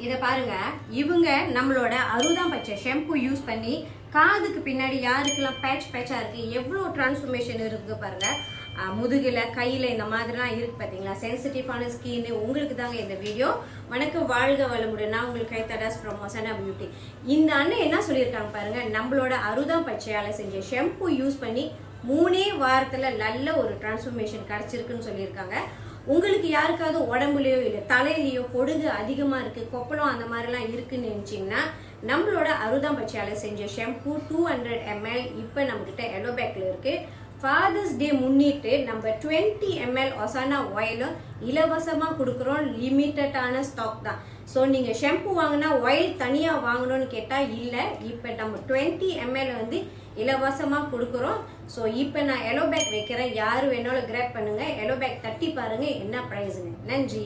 இத பாருங்க, இவங்க நம்மளோட அறுதாம் பச்சை ஷாம்பு யூஸ் பண்ணி காதுக்கு பின்னாடி யாருக்கெல்லாம் பேட்சா இருக்கு, எவ்வளவு டிரான்ஸ்ஃபர்மேஷன் இருக்கு பாருங்க. முதுகுல கையில இந்த மாதிரிலாம் இருக்கு பாத்தீங்களா, சென்சிட்டிவான ஸ்கின். உங்களுக்கு தாங்க இந்த வீடியோ. வணக்கம், வாழ்க வளமுடன். நான் உங்களுக்கு கைத்தடாஸ் ஃப்ரம் மொசனா பியூட்டி. இந்த அண்ணன் என்ன சொல்லியிருக்காங்க பாருங்க, நம்மளோட அறுதாம் பச்சையால செஞ்ச ஷாம்பு யூஸ் பண்ணி 3 வாரத்துல நல்ல ஒரு டிரான்ஸ்ஃபர்மேஷன் கிடைச்சிருக்குன்னு சொல்லியிருக்காங்க. உங்களுக்கு யாருக்காவது உடம்புலயோ இல்லை தலையிலயோ பொடுகு அதிகமா இருக்கு, கொப்பளம் அந்த மாதிரிலாம் இருக்குன்னு நினைச்சீங்கன்னா நம்மளோட அறுதாம் பச்சையால செஞ்ச ஷாம்பு 200 ml இப்போ நம்மகிட்ட எல்லோ பேக்ல இருக்கு. ஃபாதர்ஸ் டே முன்னிட்டு நம்ம 20 ml ஒசானா ஆயிலும் இலவசமா கொடுக்குறோம். லிமிட்டடான ஸ்டாக் தான். ஸோ நீங்க ஷாம்பு வாங்கினா ஆயில் தனியா வாங்கணும்னு கேட்டா இல்லை, இப்போ நம்ம 20 ml வந்து இலவசமா கொடுக்குறோம். ஸோ இப்போ நான் எல்லோ பேக் வைக்கிறேன், யாரு வேணாலும் கிராப் பண்ணுங்க. எல்லோ பேக் தட்டி பாருங்க என்ன ப்ரைஸ்னு. நன்றி.